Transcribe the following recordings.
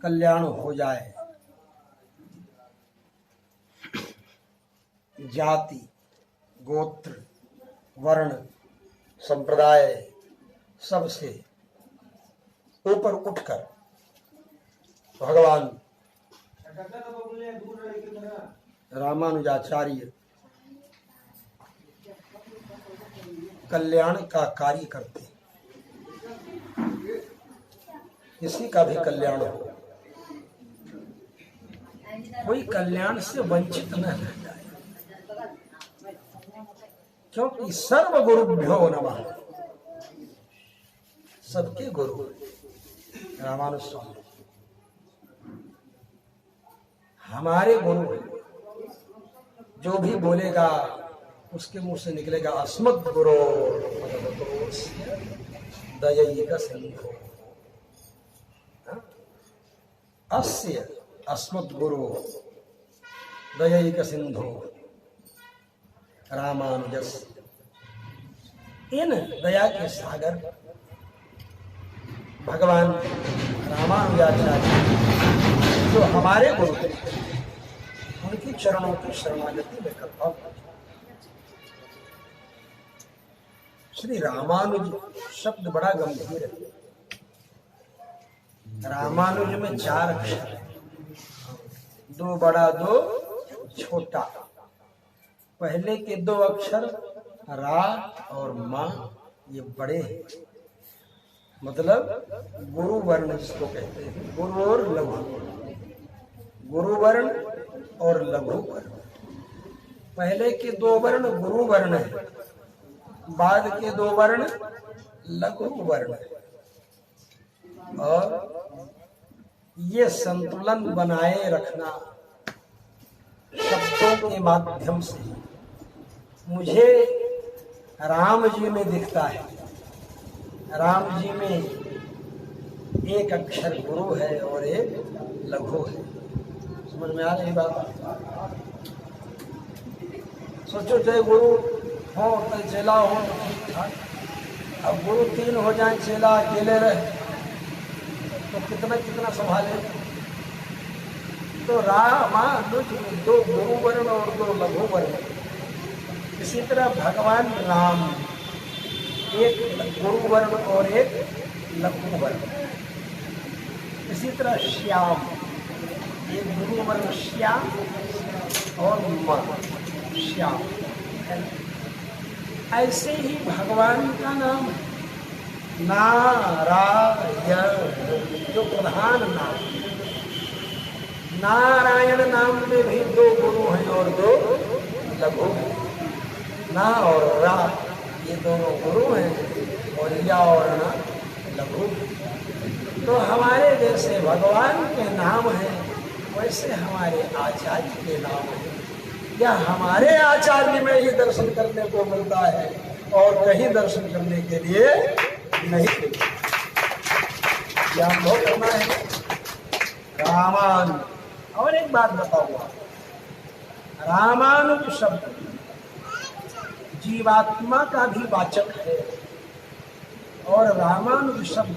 कल्याण हो जाए। जाति, गोत्र, वर्ण, संप्रदाय सबसे ऊपर उठकर भगवान रामानुजाचार्य कल्याण का कार्य करते, किसी का भी कल्याण हो, कोई कल्याण से वंचित न रह जाए, क्योंकि सर्व गुरुभ्यो नमः, सबके गुरु रामानुज स्वामी हमारे गुरु। जो भी बोलेगा उसके मुंह से निकलेगा अस्मद् गुरो दयैक सिंधो, अस्य अस्मद् गुरो दयैक सिंधो रामानुजस्य। इन दया के सागर भगवान रामानुजाचार्य जो हमारे गुरु थे, उनकी चरणों की शरणागति में करता हूं। श्री रामानुज शब्द बड़ा गंभीर है। रामानुज में 4 अक्षर है, 2 बड़ा 2 छोटा। पहले के 2 अक्षर रा और मां ये बड़े हैं, मतलब गुरु वर्ण जिसको कहते हैं, गुरु और लघु, गुरु वर्ण और लघु वर्ण। पहले के 2 वर्ण गुरु वर्ण है, बाद के 2 वर्ण लघु वर्ण है। और ये संतुलन बनाए रखना शब्दों के माध्यम से मुझे राम जी में दिखता है। राम जी में 1 अक्षर गुरु है और 1 लघु है। समझ में आ रही बात? सोचो चाहे गुरु हो तो चेला हो तो ठीक ठाक, अब गुरु 3 हो जाए, चेला अकेले रहे तो कितना कितना संभाले। तो रामानुज 2 गुरु वर्ण और 2 लघु वर्ण। इसी तरह भगवान राम 1 गुरु वर्ण और 1 लघु वर्ण। इसी तरह श्याम 1 गुरु वर्ण श्याम और मां श्याम। ऐसे ही भगवान का नाम नारायण जो प्रधान नाम। नारायण नाम में भी 2 गुरु हैं और 2 लघु हैं। ना और रा ये दोनों गुरु हैं और या और ना लघु। तो हमारे जैसे भगवान के नाम हैं, वैसे हमारे आचार्य के नाम हैं। या हमारे आचार्य में ही दर्शन करने को मिलता है और कहीं दर्शन करने के लिए नहीं मिलता। क्या अनुभव करना है? रामानुज। और एक बात बताऊंगा, रामानुज शब्द जीवात्मा का भी वाचक है और रामानुज शब्द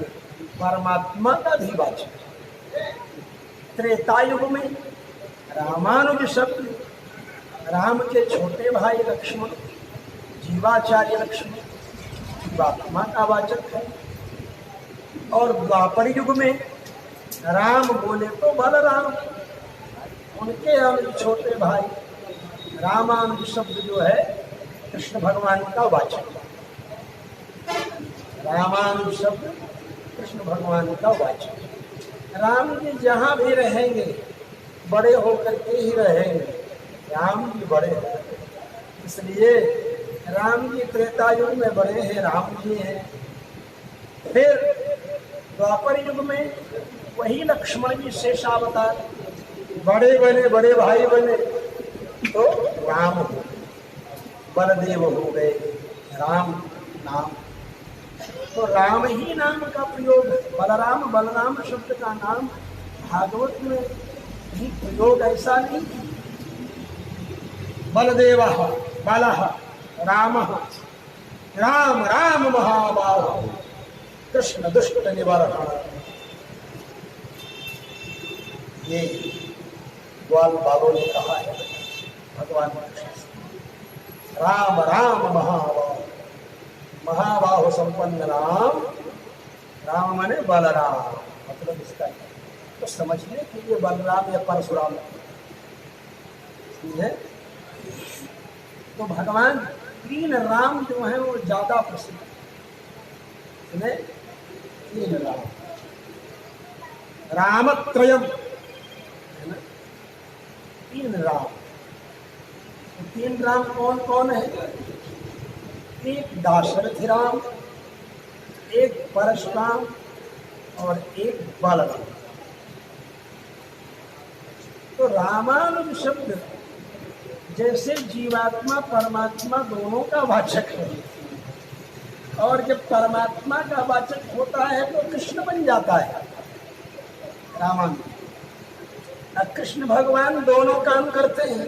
परमात्मा का भी वाचक है। त्रेता युग में रामानुज शब्द राम के छोटे भाई लक्ष्मण, जीवाचार्य लक्ष्मण, जीवात्मा का वाचक है। और द्वापर युग में राम बोले तो बलराम, उनके छोटे भाई रामानुज शब्द जो है कृष्ण भगवान का वाचक है। रामानुज शब्द कृष्ण भगवान का वाचक। राम जी जहाँ भी रहेंगे बड़े होकर के ही रहेंगे। राम जी बड़े हैं, इसलिए राम जी त्रेता युग में बड़े हैं, राम जी हैं। फिर द्वापर युग में वही लक्ष्मण जी शेषावतार, बड़े बने, बड़े भाई बने तो राम हो, बलदेव हो गए, राम नाम। तो राम ही नाम का प्रयोग, बलराम बलराम शब्द का नाम भागवत में भी प्रयोग ऐसा नहीं। बलदेव बाला राम राम राम महाबाहो कृष्ण दुष्ट निवारण। ये ग्वाल बालों ने कहा है भगवान कृष्ण से। राम राम महाबाहो, महाबाहो संपन्न राम, राम माने बलराम, मतलब इसका तो समझने के लिए बलराम या परशुराम है। तो भगवान तीन राम जो है वो ज्यादा प्रसिद्ध है। तीन राम, रामत्रयम है ना, तीन राम। तो तीन राम कौन कौन है? एक दाशरथी राम, एक परशुराम और एक बलराम। तो रामानुज शब्द जैसे जीवात्मा परमात्मा दोनों का वाचक है, और जब परमात्मा का वाचक होता है तो कृष्ण बन जाता है रामानुज। कृष्ण भगवान दोनों काम करते हैं।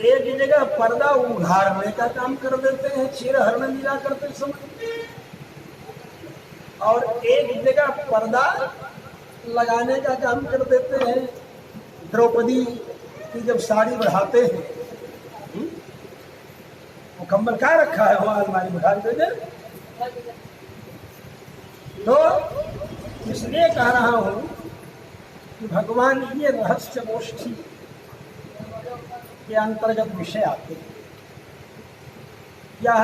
एक जगह पर्दा उघाड़ने का काम कर देते हैं क्षीरहरण लीला करते समय, और एक जगह पर्दा लगाने का काम कर देते हैं द्रौपदी की जब साड़ी बढ़ाते हैं। वो कम्बल क्या रखा है वहां अलमारी में, उठा दे। तो इसलिए कह रहा हूं कि भगवान ये रहस्य गोष्ठी के अंतर्गत विषय आते हैं। यह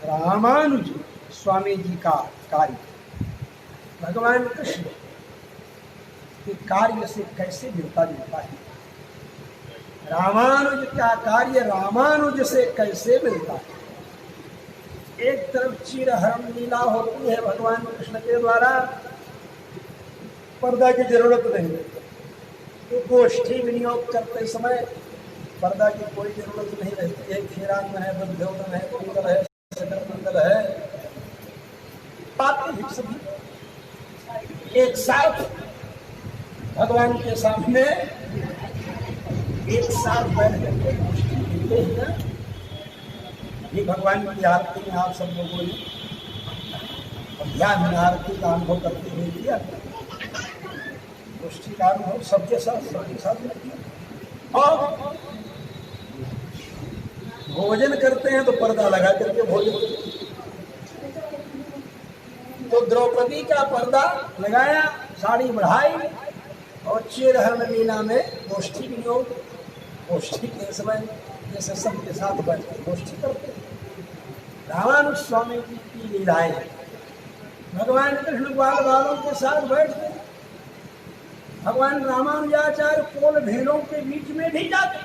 रामानुज स्वामी जी का कार्य भगवान कृष्ण के कार्य से कैसे मिलता जुलता है, रामानुज का कार्य रामानुज से कैसे मिलता है। एक तरफ चिरहरण लीला होती है भगवान कृष्ण के द्वारा, पर्दा की जरूरत नहीं, तो गोष्ठी विनियोग करते समय पर्दा की कोई जरूरत नहीं रहती है। खीरान है, बद्धोदन है, कुंडल है, सगर मंडल है, पाते हैं सभी एक साथ भगवान के सामने एक साथ बैठ करके गोष्ठी मिलते हैं ना। ये भगवान की आरती में आप सब लोगों ने ध्यान में आरती का अनुभव करते हुए किया, गोष्ठी का अनुभव सबके साथ किया। और भोजन करते हैं तो पर्दा लगा करके भोजन करते हैं। तो द्रौपदी का पर्दा लगाया, साड़ी बढ़ाई, और चिरहरण लीला में गोष्ठी विनियोग, गोष्ठी के समय जैसे सबके साथ बैठ कर गोष्ठी करते हैं। रामानुज स्वामी जी की लीलाएं भगवान कृष्ण ग्वाल बालों के साथ बैठते, भगवान रामानुजाचार्य पोल भेड़ों के बीच में भी जाते।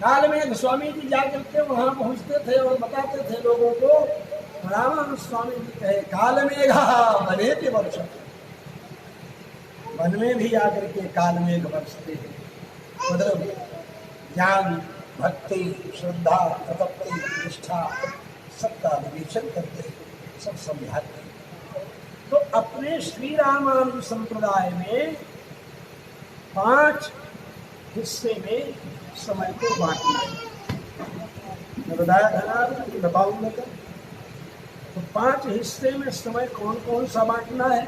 काल में स्वामी जी जाकर के वहां पहुंचते थे और बताते थे लोगों को। रामानुज स्वामी जी कहे काल मेघा बने के वर्ष, वन में भी आकर के काल मेघ बरसते हैं। मतलब ज्ञान, भक्ति, श्रद्धा, तपत्ति, निष्ठा सबका विवेचन करते हैं, सब समझाते हैं। तो अपने श्री रामानुज संप्रदाय में 5 हिस्से में समय को बांटना है। मैं बताया था ना कि बताऊंगा क्या। तो 5 हिस्से में समय कौन कौन सा बांटना है,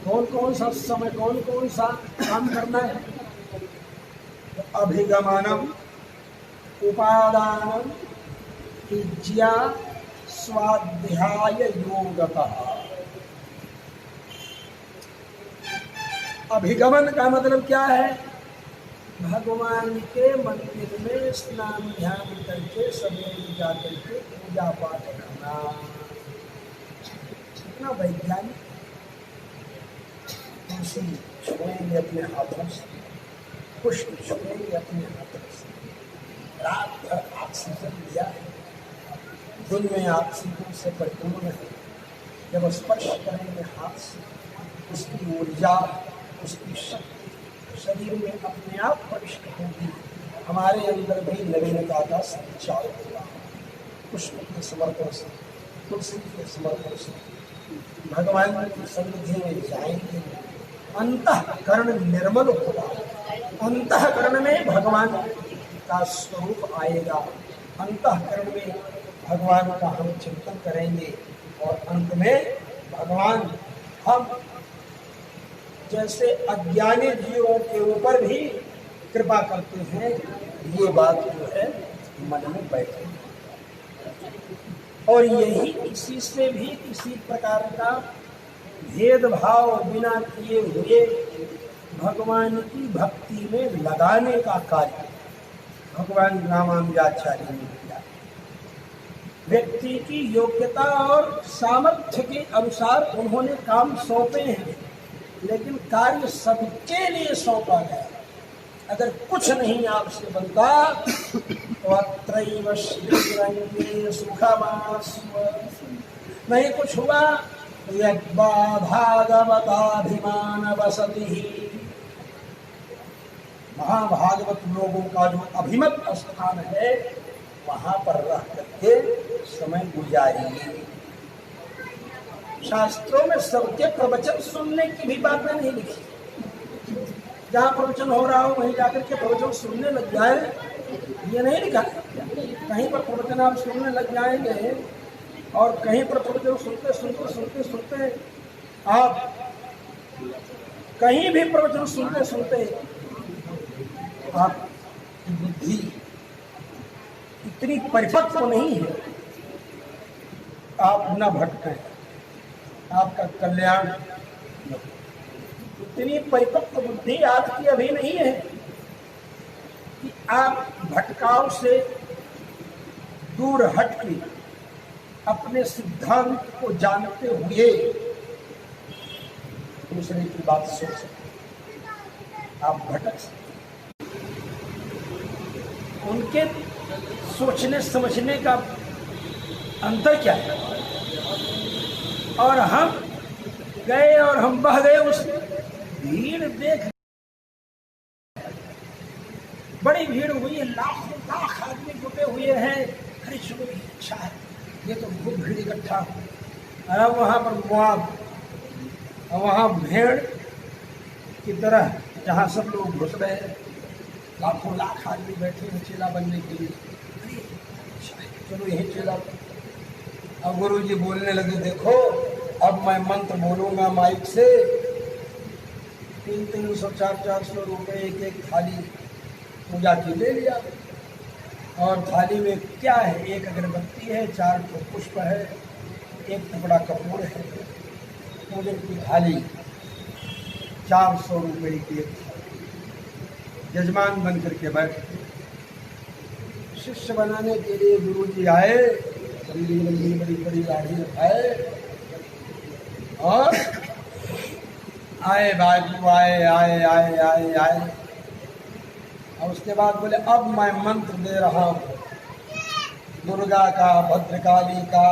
कौन कौन सा समय कौन कौन सा काम करना है। तो अभिगमनम, उपादानम, इज्या, स्वाध्याय योगतः। अभिगमन का मतलब क्या है? भगवान के मंदिर में स्नान ध्यान करके सवेरे जा करके पूजा पाठ करना। कितना वैज्ञानिक। तुलसी छुएंगे अपने हाथों से, पुष्प छुएंगे अपने हाथों से। रात भर ऑक्सीजन लिया है, दिन में ऑक्सीजन से परिपूर्ण है। जब स्पर्श करेंगे हाथ से, उसकी ऊर्जा, उसकी शक्ति शरीर में अपने आप प्रविष्ट होगी। हमारे अंदर भी नवीनता का संचार होगा। पुष्प के समर्पण से, तुलसी के समर्पण से भगवान की सन्निधि में जाएंगे। अंतःकरण निर्मल होगा, अंतःकरण में भगवान का स्वरूप आएगा। अंतःकरण में भगवान का हम चिंतन करेंगे और अंत में भगवान हम जैसे अज्ञानी जीवों के ऊपर भी कृपा करते हैं, ये बात जो है मन में बैठे। और यही इसी से भी किसी प्रकार का भेदभाव बिना किए हुए भगवान की भक्ति में लगाने का कार्य भगवान रामानुजाचार्य ने किया। व्यक्ति की योग्यता और सामर्थ्य के अनुसार उन्होंने काम सौंपे हैं, लेकिन कार्य सबके लिए सौंपा गया। अगर कुछ नहीं आपसे बनता तो अत्रैव श्रीरंगे सुखमास्व, नहीं कुछ हुआ यद्वा भागवताभिमान वसति, महाभागवत लोगों का जो अभिमत स्थान है वहां पर रह करके समय गुजारेंगे। शास्त्रों में सबके प्रवचन सुनने की भी बातें नहीं लिखी। जहाँ प्रवचन हो रहा हो वहीं जाकर के प्रवचन सुनने लग जाए, ये नहीं लिखा। कहीं पर प्रवचन आप सुनने लग जाएंगे और कहीं पर प्रवचन सुनते सुनते सुनते सुनते आप कहीं भी प्रवचन सुनते सुनते आपकी बुद्धि इतनी परिपक्व नहीं है, आप न भटकें, आपका कल्याण। इतनी परिपक्व बुद्धि आपकी अभी नहीं है कि आप भटकाव से दूर हटके अपने सिद्धांत को जानते हुए दूसरे की बात सोच सकते। आप भटक सकते। उनके सोचने समझने का अंतर क्या है, और हम गए और हम बह गए उस भीड़ देख। बड़ी भीड़ हुई है, लाखों लाख आदमी जुटे हुए हैं। अरे चलो इच्छा है, ये तो बहुत भीड़ इकट्ठा। अब वहां पर मुआब, वहां भेड़ की तरह जहां सब लोग घुस रहे हैं, लाखों लाख आदमी बैठे हैं चेला बनने के लिए। चलो यही चेला। अब गुरु जी बोलने लगे, देखो अब मैं मंत्र बोलूंगा माइक से, 300 400 रुपये एक एक थाली पूजा की ले लिया। और थाली में क्या है, एक अगरबत्ती है, 4 पुष्प है, एक टुकड़ा कपूर है। पूजन की थाली 400 रुपये की एक थाली। जजमान बन करके बैठे। शिष्य बनाने के लिए गुरु जी आए, लंबी लंबी बड़ी बड़ी लाठी उठाए और आए बाजू आए आए आए आए आए। और उसके बाद बोले, अब मैं मंत्र दे रहा हूँ दुर्गा का, भद्रकाली का,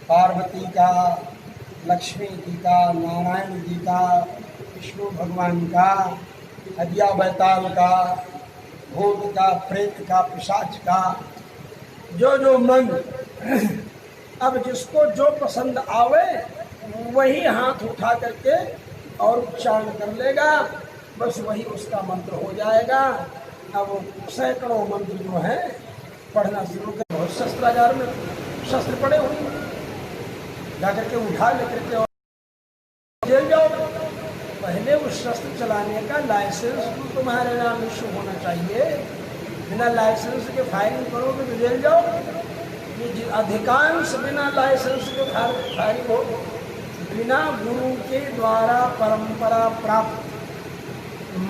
पार्वती का, लक्ष्मी जी का, नारायण जी का, विष्णु भगवान का, हदिया बैताल का, भूत का, प्रेत का, पिशाच का, जो जो मन अब जिसको जो पसंद आवे वही हाथ उठा करके और उच्चारण कर लेगा, बस वही उसका मंत्र हो जाएगा। अब सैकड़ों मंत्र जो है पढ़ना शुरू कर। बहुत शस्त्रागार में शस्त्र पड़े हुए, जाकर के उठा लेकर के और जेल जाओ। पहले उस शस्त्र चलाने का लाइसेंस तो तुम्हारे नाम इशू होना चाहिए। बिना लाइसेंस के फायरिंग करोगे तो जेल जाओ। ये अधिकांश बिना लाइसेंस के फायरिंग हो, बिना गुरु के द्वारा परंपरा प्राप्त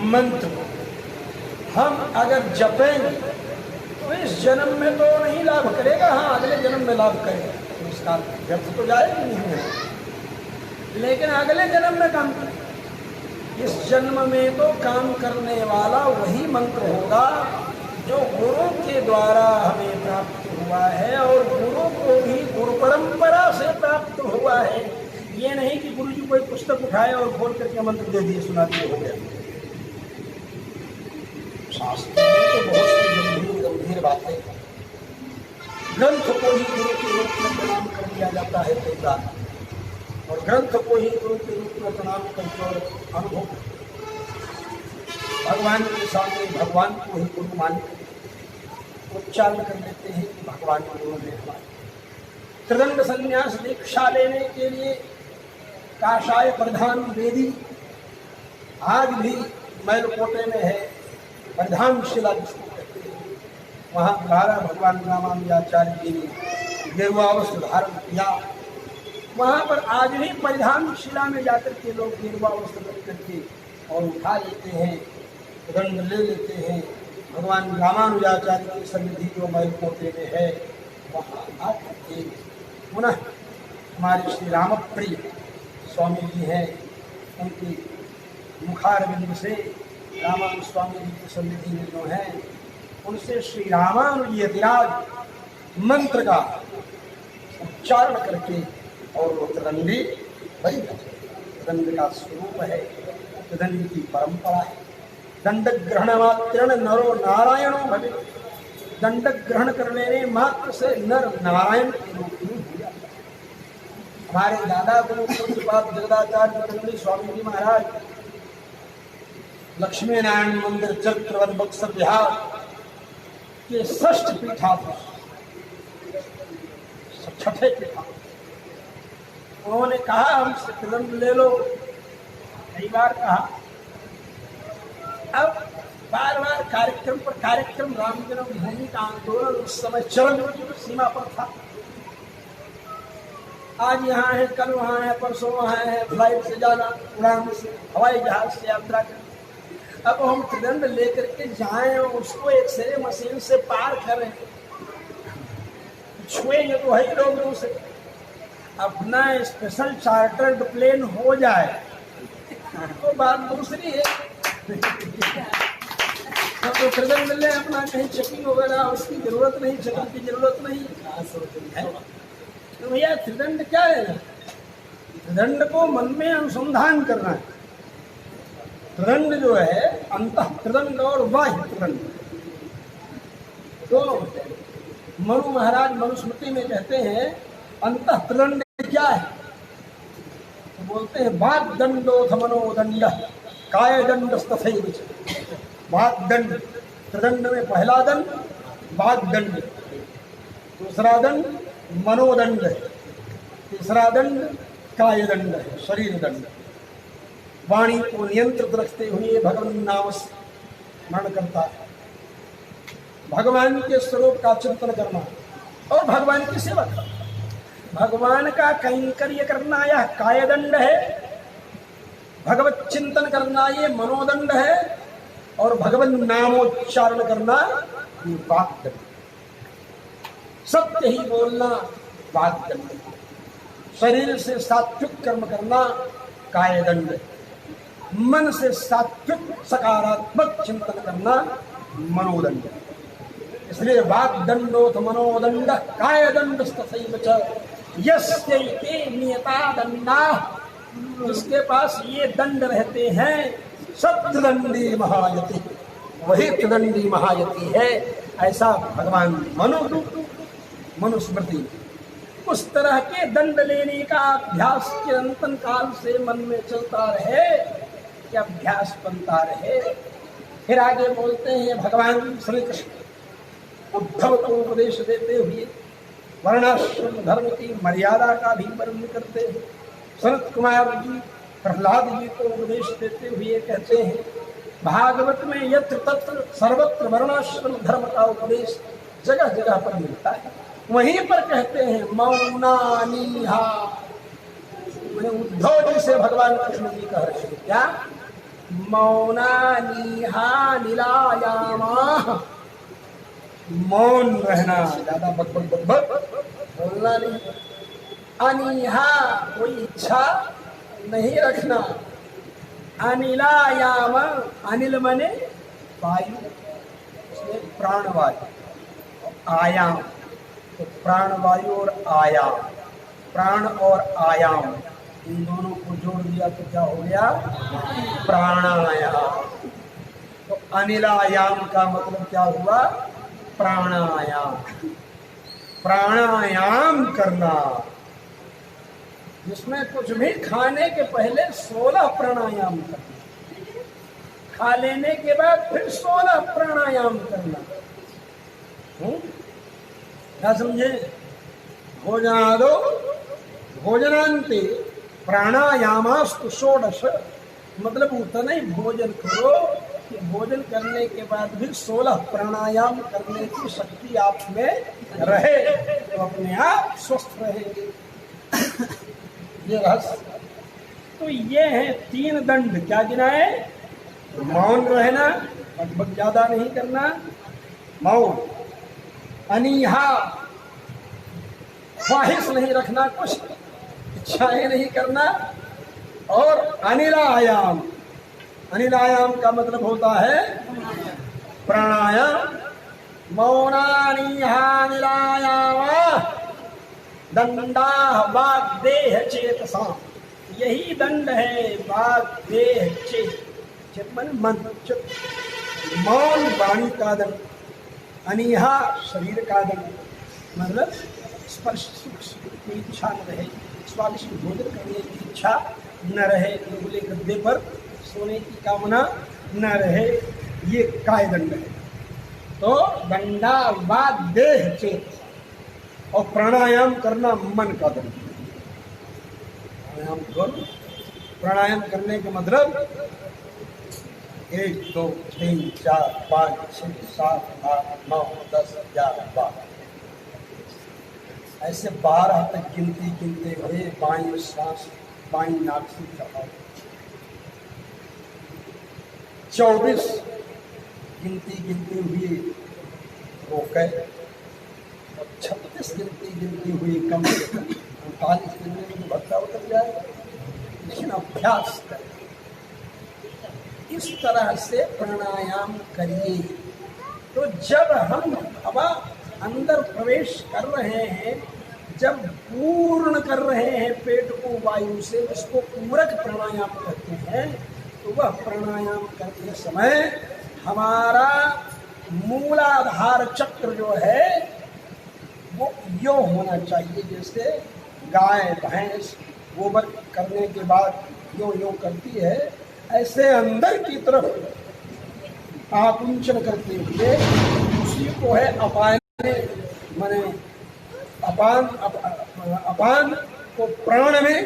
मंत्र हम अगर जपेंगे तो इस जन्म में तो नहीं लाभ करेगा, हाँ अगले जन्म में लाभ करेगा। तो उसका व्यर्थ तो जाएगा नहीं है, लेकिन अगले जन्म में काम करेगा। इस जन्म में तो काम करने वाला वही मंत्र होगा जो गुरु के द्वारा हमें प्राप्त हुआ है, और गुरु को भी गुरु परंपरा से प्राप्त हुआ है। ये नहीं कि गुरु जी कोई पुस्तक उठाए और खोल करके मंत्र दे दिए, सुना दिए, हो गया। शास्त्र में तो बहुत सी गंभीर गंभीर बातें। ग्रंथ को ही गुरु के रूप में प्रणाम कर दिया जाता है कई बार, और ग्रंथ को ही गुरु के रूप में प्रणाम करके अनुभव भगवान के सामने भगवान को ही गुरु मान उच्चारण कर लेते हैं कि भगवान गुरु ने हमारे त्रिदंड संन्यास दीक्षा लेने के लिए काषाय प्रधान वेदी आज भी मैलकोटे में है। प्रधान शिला जिसको कहते हैं, वहाँ द्वारा भगवान रामानुजाचार्य जी ने गेरुआ वस्त्र धारण किया। वहाँ पर आज भी परिधान शिला में जाकर के लोग गेरुआ वस्त्र बन करके और उठा लेते हैं, दंड ले लेते हैं। भगवान रामानुजाचार्य की सन्निधि जो मैलकोटे में है वहाँ आकर के पुनः हमारे श्री रामप्रिय स्वामी जी हैं, उनकी मुखारविंद से रामानुज स्वामी जी की सन्निधि में जो है उनसे श्री रामानुज यतिराज मंत्र का उच्चारण करके और वो त्रिदंडी बन गए। त्रिदंड का स्वरूप है, त्रिदंड की परंपरा है। दंड ग्रहण मात्रण नरो नारायणो भवे। दंड ग्रहण करने मात्र से नर नारायण के रूप में हो जाता है। हमारे दादा गुरु पूज्यपाद जगदाचार्य दंडी स्वामी जी महाराज लक्ष्मी नारायण मंदिर चक्रवर्ती बक्सर बिहार के षष्ठ पीठाधीश, छठे पीठाधीश, उन्होंने कहा हमसे त्रिदंड ले लो, कई बार कहा। अब बार बार कार्यक्रम पर कार्यक्रम, राम जन्मभूमि का आंदोलन उस समय चरम सीमा पर था। आज यहाँ है, कल वहाँ है, परसों वहाँ है, फ्लाइट से जाना, उड़ान से, हवाई जहाज से यात्रा करना। अब हम त्रिदंड लेकर के जाएं और उसको एक्सरे मशीन से पार करें, छुएंगे तो है लोग दूसरे। अपना स्पेशल चार्टर्ड प्लेन हो जाए तो बात दूसरी है। तो त्रिदंड ले अपना, कहीं चेकिंग वगैरह उसकी जरूरत नहीं, चेकिंग की जरूरत नहीं। तो भैया त्रिदंड क्या है? त्रिदंड को मन में अनुसंधान करना है। त्रिदंड जो है अंतः त्रिदंड और बाह्य त्रिदंड दोनों होते हैं। मनु महाराज मनुस्मृति में कहते हैं अंतः त्रिदंड क्या है? तो बोलते हैं वाग दंडोथ मनोदंड काय दंड तथैव। वाग दंड, त्रिदंड में पहला दंड वाग दंड, दूसरा दंड मनोदंड है, तीसरा दंड काय दंड है, शरीर दंड। वाणी को नियंत्रित रखते हुए भगवान नाम स्मरण करता है, भगवान के स्वरूप का चिंतन करना और भगवान की सेवा करना। भगवान का कैंकर्य करना यह काय दंड है, भगवत चिंतन करना ये मनोदंड है, और भगवत नामोच्चारण करना ये वाक दंड। सत्य ही बोलना वाक दंड, शरीर से सात्विक कर्म करना काय दंड, मन से सात्विक सकारात्मक चिंतन करना मनोदंड। इसलिए वाक दंडोथ मनोदंड काय दंड तथैव च यस्यैते नियता दंडा। जिसके पास ये दंड रहते हैं सत्रिदंडी महायति, वही त्रिदंडी महायति है। ऐसा भगवान मनुस्मृति। उस तरह के दंड लेने का अभ्यास चिरंतन काल से मन में चलता रहे, कि अभ्यास बनता रहे। फिर आगे बोलते हैं भगवान श्री कृष्ण उद्धव को उपदेश देते हुए वर्णाश्रम धर्म की मर्यादा का भी वर्णन करते हैं। सनत कुमार जी प्रहलाद जी को उपदेश देते हुए कहते हैं भागवत में यत्र तत्र सर्वत्र वर्णाश्रम धर्म का उपदेश जगह जगह पर मिलता है। वहीं पर कहते हैं मौनानिहा। उद्धव जी से भगवान कृष्ण जी कह रहे हैं क्या? मौनानिहा निलायामा। मौन रहना, ज्यादा बक बक बक बक बोलना नहीं। अनिहा, कोई इच्छा नहीं रखना। अनिलायाम, अनिल मने वायु, उसमें प्राणवायु। आयाम, तो प्राणवायु और आयाम, प्राण और आयाम इन दोनों को जोड़ दिया तो क्या हो गया? प्राणायाम। तो अनिलायाम का मतलब क्या हुआ? प्राणायाम। प्राणायाम करना, जिसमें कुछ भी खाने के पहले 16 प्राणायाम करना, खा लेने के बाद फिर 16 प्राणायाम करना। क्या समझे? भोजनादो भोजनांते प्राणायामास्तु षोडश, मतलब उतना ही भोजन करो कि भोजन करने के बाद भी 16 प्राणायाम करने की शक्ति आप में रहे, तो अपने आप स्वस्थ रहेंगे। ये रहस्य। तो ये है 3 दंड। क्या गिनाए? मौन रहना, लगभग ज्यादा नहीं करना, मौन, अनीहा, ख्वाहिश नहीं रखना, कुछ इच्छाएं नहीं करना, और अनिलायाम। अनिलायाम का मतलब होता है प्राणायाम। मौनानिहानिलायाम दंडा वाग देह चेतसा, यही दंड है। वाग देह चेत, चित मन मन, मौन वाणी का दंड, अनिहा शरीर का दंड, मतलब स्पर्श सुख की इच्छा न रहे, स्वादिष्ट भोजन करने की इच्छा न रहे, खुले गद्दे पर सोने की कामना न रहे, ये काय दंड है। तो दंडा वाग देह चेत, और प्राणायाम करना मन का दंड। प्राणायाम करो। प्राणायाम करने का मतलब 1 2 3 4 5 6 7 8 9 10 11 12, ऐसे 12 तक गिनते हुए बाईं सांस बाईं नाक से चढ़ाओ। 24 गिनती हुए रोके, और 36 गिनती हुए कम से कम। 39 गिनने में तो भट्टा उतर जाए, लेकिन अभ्यास करें। इस तरह से प्राणायाम करिए, तो जब हम हवा अंदर प्रवेश कर रहे हैं, जब पूर्ण कर रहे हैं पेट को वायु से, जिसको पूरक प्राणायाम कहते हैं, तो वह प्राणायाम करते समय हमारा मूलाधार चक्र जो है वो यो होना चाहिए। जैसे गाय भैंस गोबर करने के बाद यो करती है, ऐसे अंदर की तरफ आकुंचन करते हुए उसी को है अपान, माने अपान को प्राण में,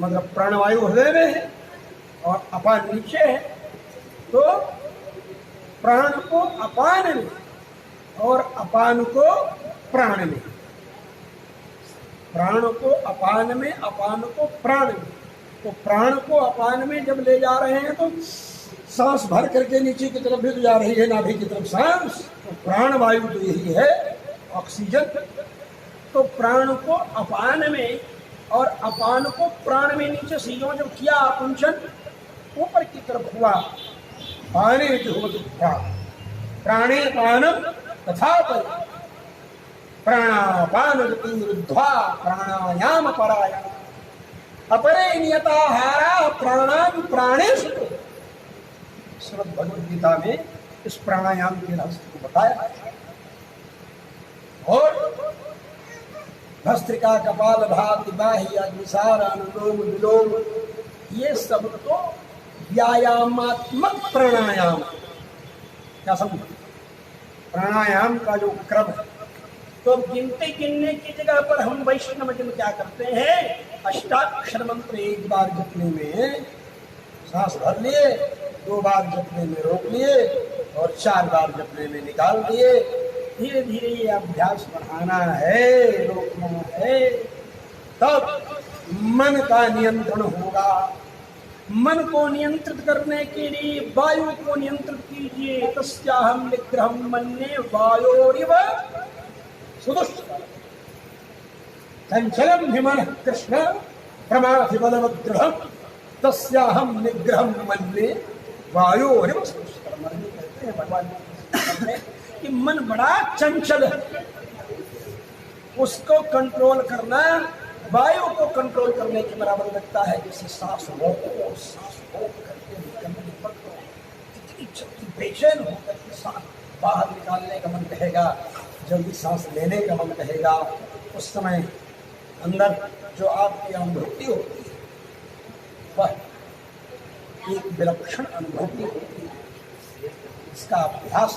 मतलब प्राणवायु हृदय में है और अपान नीचे है, तो प्राण को अपान में और अपान को प्राण में, प्राण को अपान में, अपान को प्राण में। तो प्राण को अपान में जब ले जा रहे हैं तो सांस भर करके नीचे की तरफ भी तो जा रही है, नाभि की तरफ सांस, तो प्राण वायु तो यही है, ऑक्सीजन। तो प्राण को अपान में और अपान को प्राण में नीचे से जो किया आकुंचन, ऊपर की तरफ हुआ, पाने जो प्राणे पानम तथा प्राणापान रुद्ध्वा प्राणायाम परायाम अपरे नियताहारा प्राणान प्राणेषु। श्रीमद् भगवद गीता में इस प्राणायाम के रहस्य को बताया। और भस्त्रिका कपाल भाति बाह्य अग्निसार अनुलोम विलोम, ये सब तो व्यायामात्मक प्राणायाम। क्या समझ? प्राणायाम का जो क्रम है, तो गिनने की जगह पर हम वैष्णव जन क्या करते हैं, अष्टाक्षर मंत्र एक बार जपने में सांस भर लिए, 2 बार जपने में रोक लिए और 4 बार जपने में निकाल दिए। धीरे धीरे ये अभ्यास बढ़ाना है, रोकना है, तब मन का नियंत्रण होगा। मन को नियंत्रित करने के लिए वायु को नियंत्रित कीजिए। तस्याहं निग्रहं मन्ये वायोरिव सुदुष्करं चंचलं हि मनः कृष्ण प्रमाथि बलवद्दृढं तस्याहं निग्रहं मन्ये वायोरिव सुदुष्करं। कहते हैं भगवान कि मन बड़ा चंचल है, उसको कंट्रोल करना वायु को कंट्रोल करने के बराबर लगता है। जैसे सांस रोक करके निकलने पर इतनी बेचैन होकर के सांस बाहर निकालने का मन कहेगा, जल्दी सांस लेने का मन कहेगा। उस समय अंदर जो आपकी अनुभूति होती है वह एक विलक्षण अनुभूति होती है। इसका अभ्यास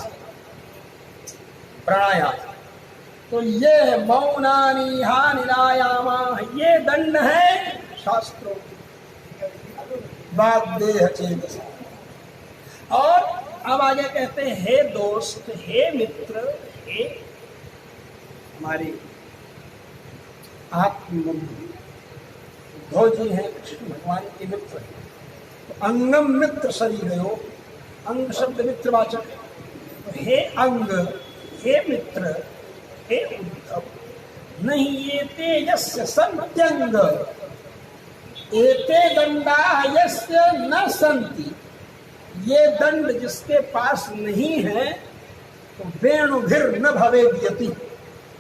प्राणायाम तो ये मौनानि हानिलायामा, ये दंड है शास्त्रों वाग्देह चेतसा। और अब आगे कहते हैं, हे दोस्त, हे मित्र, हे हमारे आत्मबंधु। उद्धव जी हैं कृष्ण भगवान के मित्र। तो अंगम मित्र शरीरयो, अंग शब्द मित्रवाचक। तो हे अंग, हे मित्र, हे उद्धव, नहीं ये तेजस्य संत्यंग एते दंडा यस्य न संति, ये दंड जिसके पास नहीं है तो वेणुभिर न भवेद यति,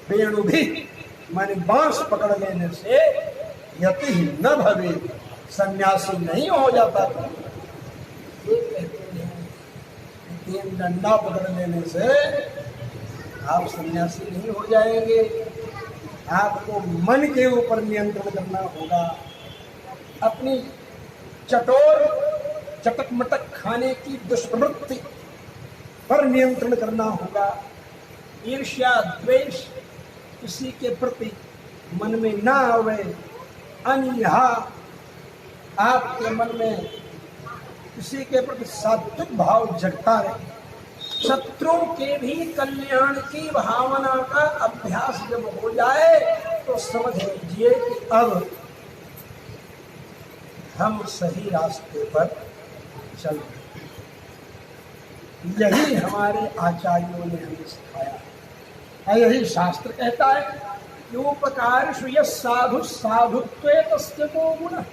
वेणुभि माने बांस पकड़ लेने से यति न भवेद, सन्यासी नहीं हो जाता। ये कहते हैं तीन डंडा पकड़ लेने से आप सन्यासी नहीं हो जाएंगे। आपको मन के ऊपर नियंत्रण करना होगा, अपनी चटोर चटक मटक खाने की दुष्प्रवृत्ति पर नियंत्रण करना होगा। ईर्ष्या द्वेष किसी के प्रति मन में ना आवे, अनिहा आपके मन में किसी के प्रति सात्विक भाव जगता रहे। शत्रुओं के भी कल्याण की भावना का अभ्यास जब हो जाए तो समझ लीजिए कि अब हम सही रास्ते पर चल रहे। यही हमारे आचार्यों ने हमें सिखाया। यही शास्त्र कहता है कि उपकारेषु यः साधु साधुत्वे तस्य को गुणः।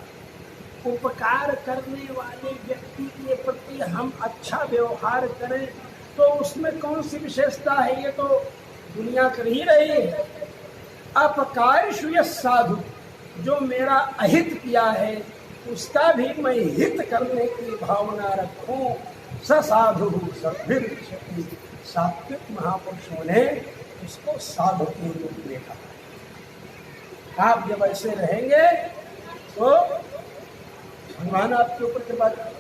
उपकार करने वाले व्यक्ति के प्रति हम अच्छा व्यवहार करें तो उसमें कौन सी विशेषता है, ये तो दुनिया कर ही रही है। अपकारेषु यः साधु, जो मेरा अहित किया है उसका भी मैं हित करने की भावना रखूं। स साधु सद्भिर्षति, सात्विक महापुरुषों ने इसको साधु के रूप में कहा। आप जब ऐसे रहेंगे तो भगवान आपके ऊपर कृपा करेंगे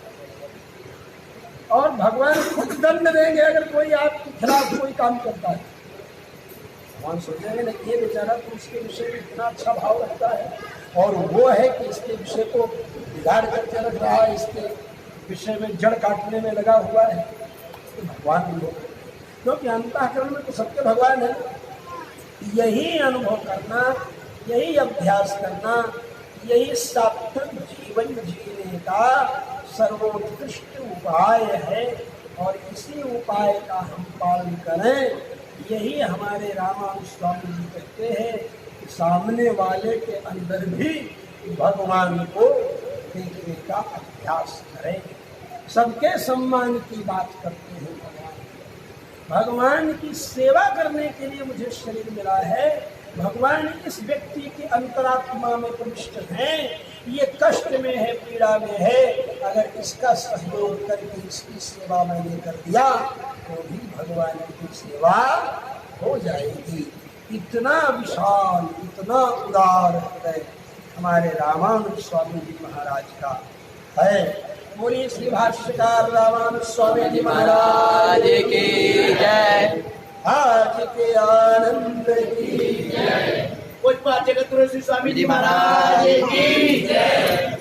और भगवान खुद दंड देंगे अगर कोई आपके खिलाफ कोई काम करता है। भगवान सोचेंगे ना ये बेचारा तो उसके विषय में इतना अच्छा भाव रखता है और वो है कि इसके विषय को बिगाड़ करके रख रहा है, इसके विषय में जड़ काटने में लगा हुआ है। तो भगवान लोग, क्योंकि अंतःकरण में तो सबके भगवान है। यही अनुभव करना, यही अभ्यास करना, यही सात्विक जीवन जीने का सर्वोत्कृष्ट उपाय है और इसी उपाय का हम पालन करें। यही हमारे रामानुज स्वामी जी कहते हैं कि सामने वाले के अंदर भी भगवान को देखने का अभ्यास करें। सबके सम्मान की बात करते हैं भगवान की सेवा करने के लिए मुझे शरीर मिला है। भगवान इस व्यक्ति के अंतरात्मा में प्रविष्ट हैं, ये कष्ट में है, पीड़ा में है, अगर इसका सहयोग करके इसकी सेवा मैंने कर दिया तो भी भगवान की सेवा हो जाएगी। इतना विशाल, इतना उदार हृदय हमारे रामानुज स्वामी जी महाराज का है। बोलिए श्री भाष्यकार रामानुज स्वामी जी महाराज की जय। आज के आनंद की जय। पुष्पा जगत गुरु श्री स्वामी जी महाराज की जय।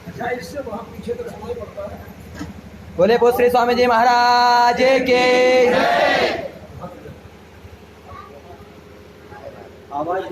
अच्छा, इससे वहाँ पीछे तो समय पड़ता है। बोले बोल श्री स्वामी जी महाराज के आवाज